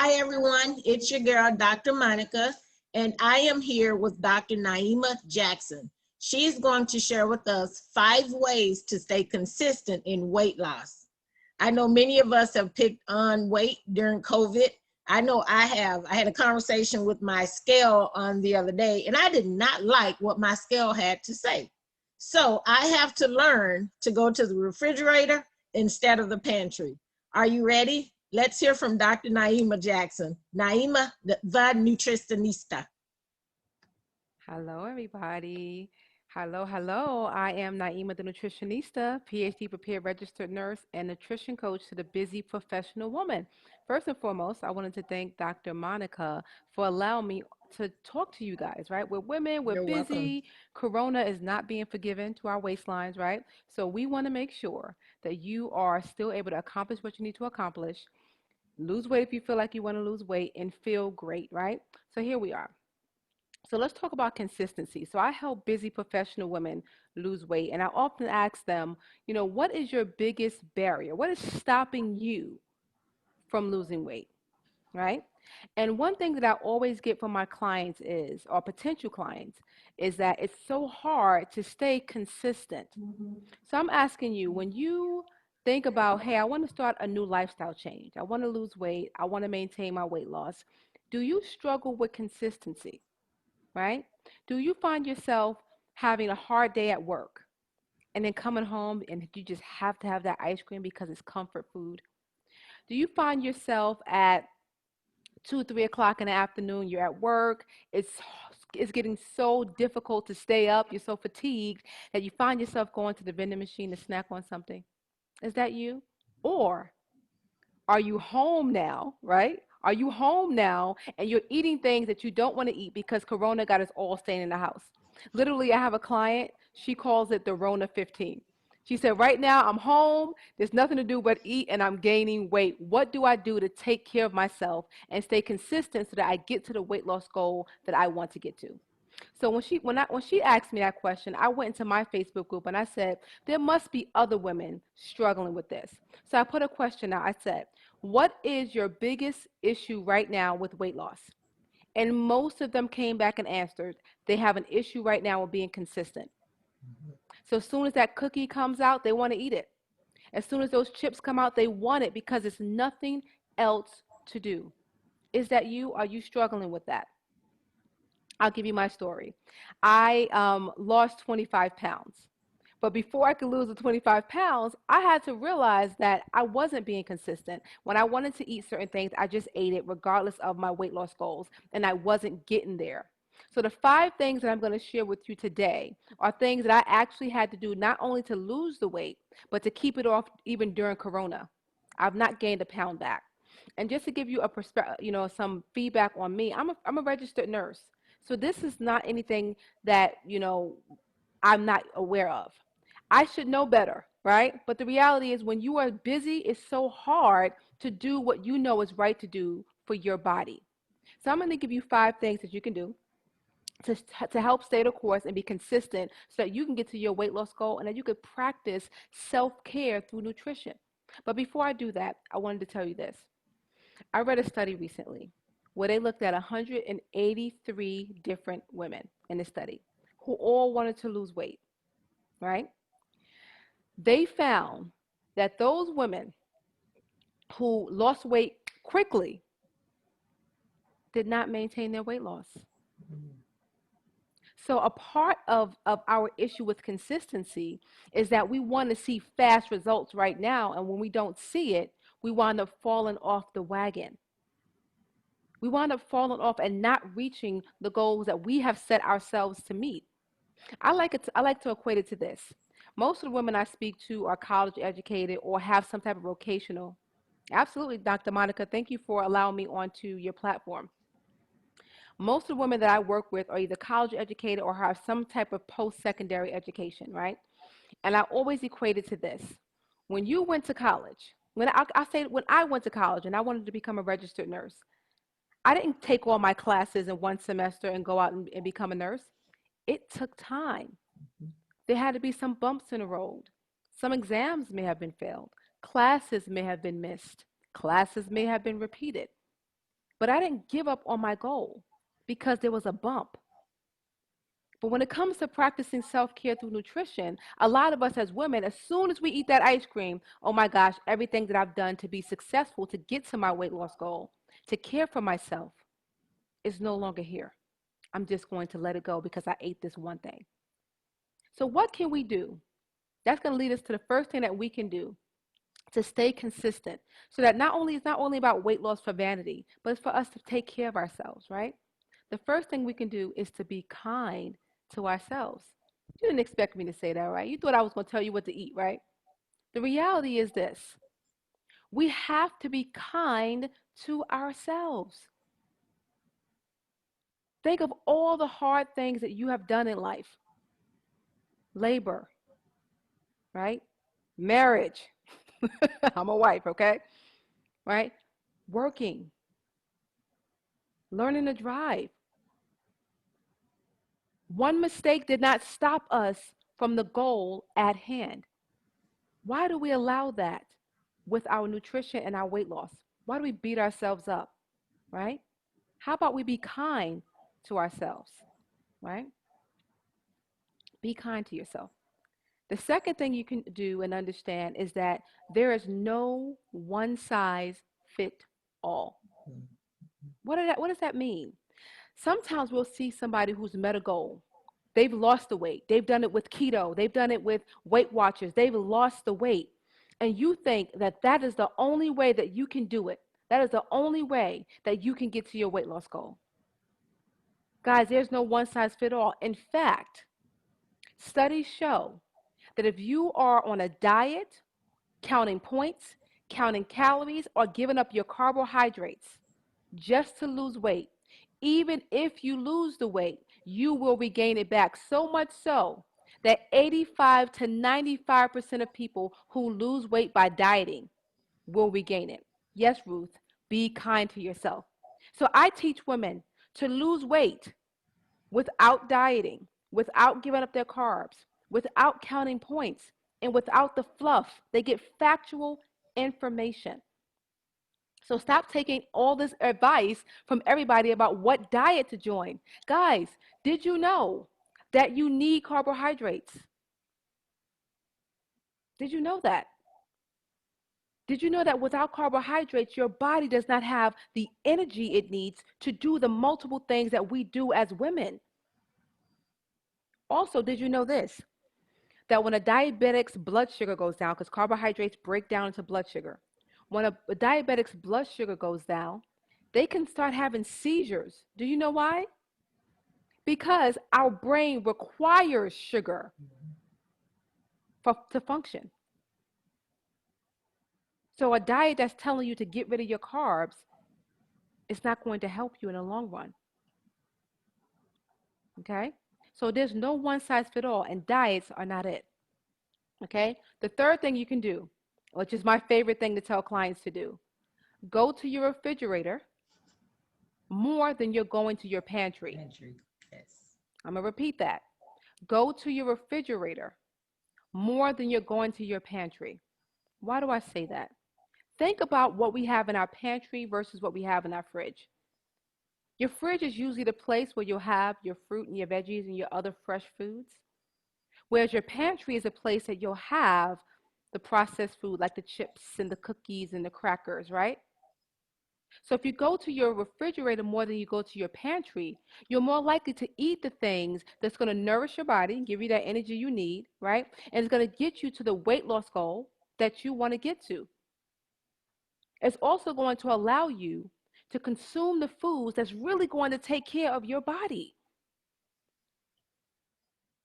Hi, everyone. It's your girl, Dr. Monica, and I am here with Dr. Naiehema Jackson. She's going to share with us 5 ways to stay consistent in weight loss. I know many of us have picked on weight during COVID. I know I have. I had a conversation with my scale on the other day, and I did not like what my scale had to say. So I have to learn to go to the refrigerator instead of the pantry. Are you ready? Let's hear from Dr. Naiehema Jackson. Naiehema, the nutritionista. Hello, everybody. Hello. I am Naiehema, the nutritionista, PhD prepared registered nurse, and nutrition coach to the busy professional woman. First and foremost, I wanted to thank Dr. Monica for allowing me to talk to you guys, right? We're women, we're You're welcome. busy. Corona is not being forgiven to our waistlines, right? So we want to make sure that you are still able to accomplish what you need to accomplish, lose weight if you feel like you want to lose weight, and feel great, right? So here we are. So let's talk about consistency. So I help busy professional women lose weight, and I often ask them, what is your biggest barrier? What is stopping you from losing weight, right? And one thing that I always get from my clients is, or potential clients, is that it's so hard to stay consistent. So I'm asking you, when you think about, hey, I want to start a new lifestyle change, I want to lose weight, I want to maintain my weight loss, do you struggle with consistency? Right? Do you find yourself having a hard day at work and then coming home and you just have to have that ice cream because it's comfort food? Do you find yourself at 2, 3 o'clock in the afternoon, you're at work, it's getting so difficult to stay up, you're so fatigued that you find yourself going to the vending machine to snack on something? Is that you? Or are you home now, right? Are you home now and you're eating things that you don't want to eat because Corona got us all staying in the house? Literally, I have a client, she calls it the Rona 15. She said, right now I'm home, there's nothing to do but eat, and I'm gaining weight. What do I do to take care of myself and stay consistent so that I get to the weight loss goal that I want to get to? So when she asked me that question, I went into my Facebook group and I said, there must be other women struggling with this. So I put a question out. I said, what is your biggest issue right now with weight loss? And most of them came back and answered, they have an issue right now with being consistent. So as soon as that cookie comes out, they want to eat it. As soon as those chips come out, they want it because it's nothing else to do. Is that you? Are you struggling with that? I'll give you my story. I lost 25 pounds. But before I could lose the 25 pounds, I had to realize that I wasn't being consistent. When I wanted to eat certain things, I just ate it regardless of my weight loss goals, and I wasn't getting there. So the 5 things that I'm going to share with you today are things that I actually had to do not only to lose the weight, but to keep it off even during Corona. I've not gained a pound back. And just to give you a perspective, some feedback on me, I'm a registered nurse. So this is not anything that, I'm not aware of. I should know better, right? But the reality is when you are busy, it's so hard to do what you know is right to do for your body. So I'm going to give you 5 things that you can do to, to help stay the course and be consistent so that you can get to your weight loss goal and that you could practice self-care through nutrition. But before I do that, I wanted to tell you this. I read a study recently where they looked at 183 different women in the study who all wanted to lose weight, right? They found that those women who lost weight quickly did not maintain their weight loss. So a part of our issue with consistency is that we want to see fast results right now, and when we don't see it, we wind up falling off the wagon. We wind up falling off and not reaching the goals that we have set ourselves to meet. I like to equate it to this. Most of the women I speak to are college educated or have some type of vocational. Absolutely, Dr. Monica, thank you for allowing me onto your platform. Most of the women that I work with are either college educated or have some type of post-secondary education, right? And I always equate it to this. When you went to college, I say when I went to college and I wanted to become a registered nurse, I didn't take all my classes in one semester and go out and become a nurse. It took time. There had to be some bumps in the road. Some exams may have been failed. Classes may have been missed. Classes may have been repeated. But I didn't give up on my goal because there was a bump. But when it comes to practicing self-care through nutrition, a lot of us as women, as soon as we eat that ice cream, oh my gosh, everything that I've done to be successful, to get to my weight loss goal, to care for myself, is no longer here. I'm just going to let it go because I ate this one thing. So what can we do? That's going to lead us to the first thing that we can do to stay consistent, so that it's not only about weight loss for vanity, but it's for us to take care of ourselves, right? The first thing we can do is to be kind to ourselves. You didn't expect me to say that, right? You thought I was going to tell you what to eat, right? The reality is this: we have to be kind to ourselves. Think of all the hard things that you have done in life: labor, right? Marriage. I'm a wife, okay? Right? Working, learning to drive. One mistake did not stop us from the goal at hand. Why do we allow that with our nutrition and our weight loss? Why do we beat ourselves up, right? How about we be kind to ourselves, right? Be kind to yourself. The second thing you can do and understand is that there is no one size fit all. What does that mean? Sometimes we'll see somebody who's met a goal. They've lost the weight. They've done it with keto. They've done it with Weight Watchers. They've lost the weight. And you think that that is the only way that you can do it. That is the only way that you can get to your weight loss goal. Guys, there's no one size fit all. In fact, studies show that if you are on a diet, counting points, counting calories, or giving up your carbohydrates just to lose weight, even if you lose the weight, you will regain it back. So much so that 85 to 95% of people who lose weight by dieting will regain it. Yes, Ruth, be kind to yourself. So I teach women to lose weight without dieting, without giving up their carbs, without counting points, and without the fluff. They get factual information. So stop taking all this advice from everybody about what diet to join. Guys, did you know that you need carbohydrates? Did you know that? Did you know that without carbohydrates, your body does not have the energy it needs to do the multiple things that we do as women? Also, did you know this? That when a diabetic's blood sugar goes down, because carbohydrates break down into blood sugar, when a diabetic's blood sugar goes down, they can start having seizures. Do you know why? Because our brain requires sugar to function. So a diet that's telling you to get rid of your carbs is not going to help you in the long run. Okay? So there's no one size fit all, and diets are not it. Okay? The third thing you can do, which is my favorite thing to tell clients to do, go to your refrigerator more than you're going to your pantry. Yes. I'm going to repeat that. Go to your refrigerator more than you're going to your pantry. Why do I say that? Think about what we have in our pantry versus what we have in our fridge. Your fridge is usually the place where you'll have your fruit and your veggies and your other fresh foods, whereas your pantry is a place that you'll have the processed food like the chips and the cookies and the crackers, right? So if you go to your refrigerator more than you go to your pantry, you're more likely to eat the things that's going to nourish your body and give you that energy you need, right? And it's going to get you to the weight loss goal that you want to get to. It's also going to allow you to consume the foods that's really going to take care of your body.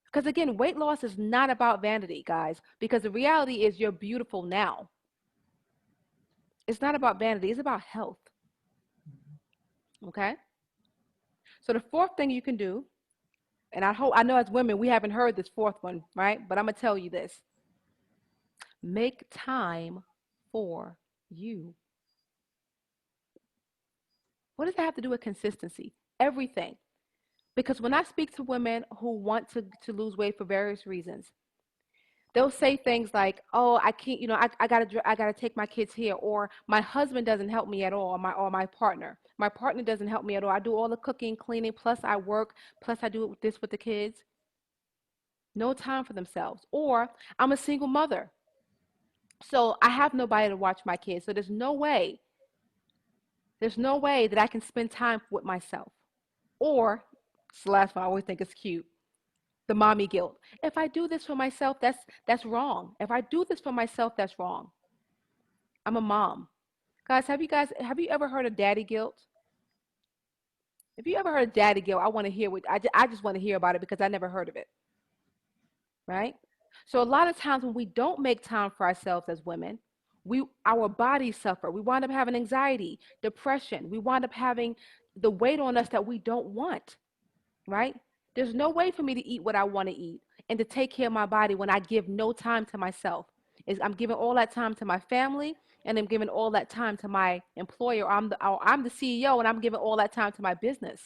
Because again, weight loss is not about vanity, guys, because the reality is you're beautiful now. It's not about vanity, it's about health. Okay? So the fourth thing you can do, and I know as women we haven't heard this fourth one, right? But I'm going to tell you this. Make time for you. What does that have to do with consistency? Everything. Because when I speak to women who want to lose weight for various reasons, They'll say things like, "Oh, I can't, I gotta take my kids here," or "My husband doesn't help me at all," or my partner. My partner doesn't help me at all. I do all the cooking, cleaning, plus I work, plus I do this with the kids. No time for themselves. Or I'm a single mother, so I have nobody to watch my kids. So there's no way that I can spend time with myself. Or, it's the last one I always think is cute, the mommy guilt. If I do this for myself, that's wrong. If I do this for myself, that's wrong. I'm a mom. Guys, have you ever heard of daddy guilt? If you ever heard of daddy guilt, I want to hear I just want to hear about it because I never heard of it, right? So a lot of times when we don't make time for ourselves as women, our bodies suffer. We wind up having anxiety, depression. We wind up having the weight on us that we don't want, right? There's no way for me to eat what I want to eat and to take care of my body when I give no time to myself. I'm giving all that time to my family, and I'm giving all that time to my employer. I'm the CEO, and I'm giving all that time to my business,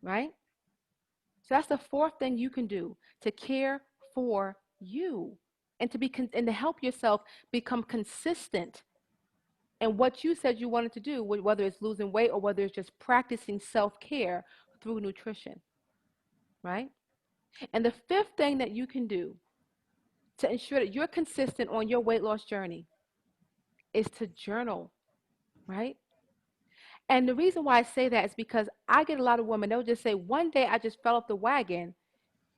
right? So that's the fourth thing you can do to care for you and and to help yourself become consistent in what you said you wanted to do, whether it's losing weight or whether it's just practicing self-care through nutrition, right? And the fifth thing that you can do to ensure that you're consistent on your weight loss journey is to journal, right? And the reason why I say that is because I get a lot of women, they'll just say, one day I just fell off the wagon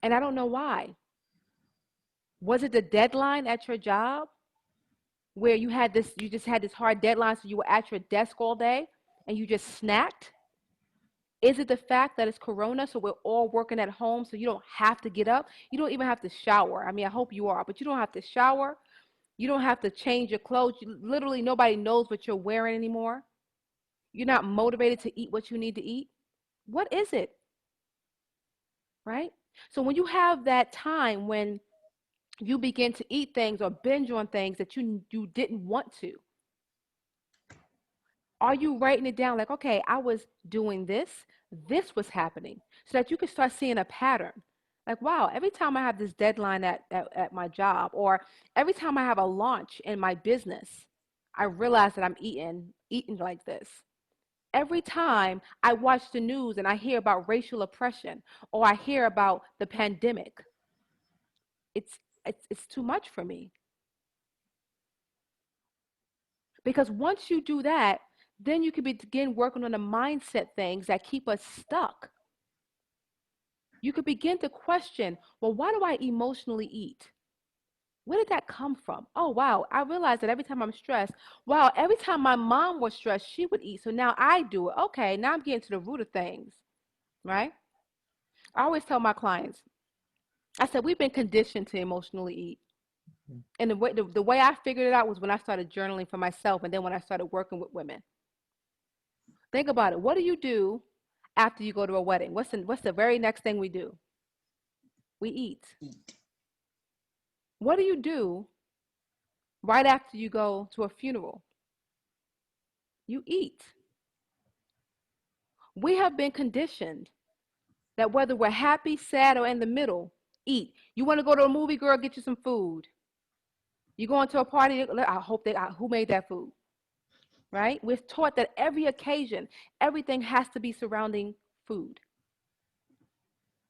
and I don't know why. Was it the deadline at your job where you just had this hard deadline, so you were at your desk all day and you just snacked? Is it the fact that it's Corona, so we're all working at home, so you don't have to get up? You don't even have to shower. I mean, I hope you are, but you don't have to shower. You don't have to change your clothes. Literally, nobody knows what you're wearing anymore. You're not motivated to eat what you need to eat. What is it, right? So when you have that time when you begin to eat things or binge on things that you didn't want to, are you writing it down like, okay, I was doing this was happening, so that you can start seeing a pattern? Like, wow, every time I have this deadline at my job, or every time I have a launch in my business, I realize that I'm eating like this. Every time I watch the news and I hear about racial oppression or I hear about the pandemic, it's it's too much for me. Because once you do that, then you can begin working on the mindset things that keep us stuck. You could begin to question, well, why do I emotionally eat? Where did that come from? Oh, wow. I realized that every time I'm stressed, wow, every time my mom was stressed, she would eat. So now I do it. Okay, now I'm getting to the root of things, right? I always tell my clients, I said, we've been conditioned to emotionally eat. And the way I figured it out was when I started journaling for myself and then when I started working with women. Think about it. What do you do after you go to a wedding? What's the very next thing we do? We eat. What do you do right after you go to a funeral? You eat. We have been conditioned that whether we're happy, sad, or in the middle, eat. You want to go to a movie, girl, get you some food. You going to a party, I hope who made that food, right? We're taught that every occasion, everything has to be surrounding food.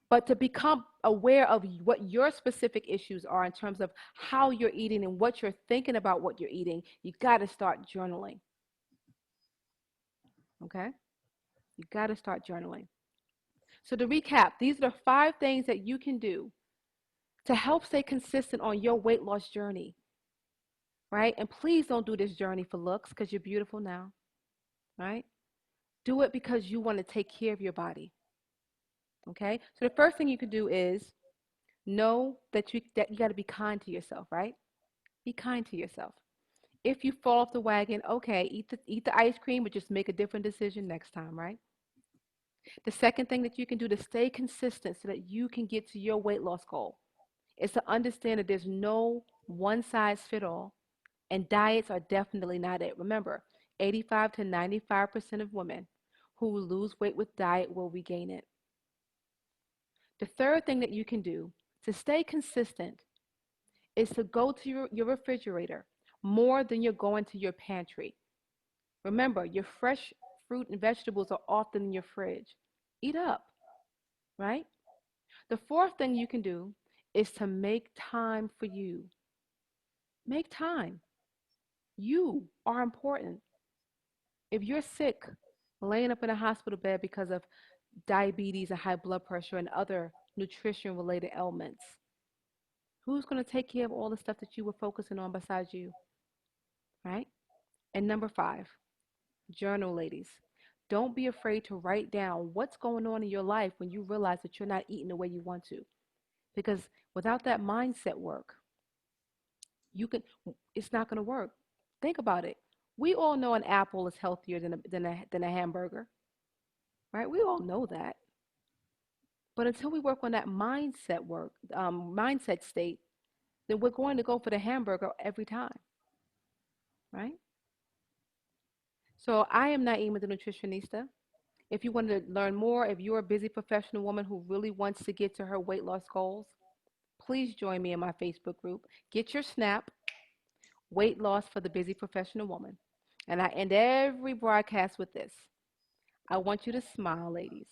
But to become aware of what your specific issues are in terms of how you're eating and what you're thinking about what you're eating, you got to start journaling. Okay? You got to start journaling. So to recap, these are the 5 things that you can do to help stay consistent on your weight loss journey, right? And please don't do this journey for looks because you're beautiful now, right? Do it because you want to take care of your body. Okay? So the first thing you can do is know that you got to be kind to yourself, right? Be kind to yourself. If you fall off the wagon, okay, eat the ice cream, but just make a different decision next time, right? The second thing that you can do to stay consistent so that you can get to your weight loss goal is to understand that there's no one size fit all, and diets are definitely not it. Remember, 85 to 95% of women who lose weight with diet will regain it. The third thing that you can do To stay consistent is to go to your refrigerator more than you're going to your pantry. Remember, your fresh fruit and vegetables are often in your fridge. Eat up, right? The fourth thing you can do is to make time for you. Make time. You are important. If you're sick, laying up in a hospital bed because of diabetes and high blood pressure and other nutrition related ailments, who's going to take care of all the stuff that you were focusing on besides you, right? And number five, journal, ladies. Don't be afraid to write down what's going on in your life when you realize that you're not eating the way you want to. Because without that mindset work, you can it's not going to work. Think about it. We all know an apple is healthier than a hamburger, right? We all know that. But until we work on that mindset state, then we're going to go for the hamburger every time, right? So I am Naima the nutritionista. If you want to learn more, if you're a busy professional woman who really wants to get to her weight loss goals, please join me in my Facebook group. Get your snap, Weight Loss for the Busy Professional Woman. And I end every broadcast with this. I want you to smile, ladies.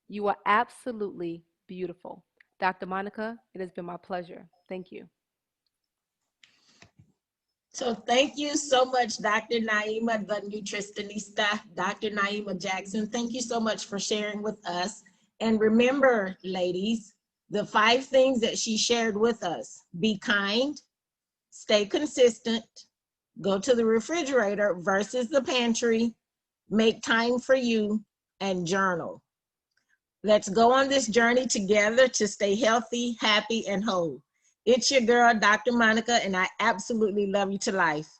You are absolutely beautiful. Dr. Monica, it has been my pleasure. Thank you. So thank you so much, Dr. Naiehema, the nutritionista, Dr. Naiehema Jackson. Thank you so much for sharing with us. And remember, ladies, the 5 things that she shared with us: be kind, stay consistent, go to the refrigerator versus the pantry, make time for you, and journal. Let's go on this journey together to stay healthy, happy, and whole. It's your girl, Dr. Monica, and I absolutely love you to life.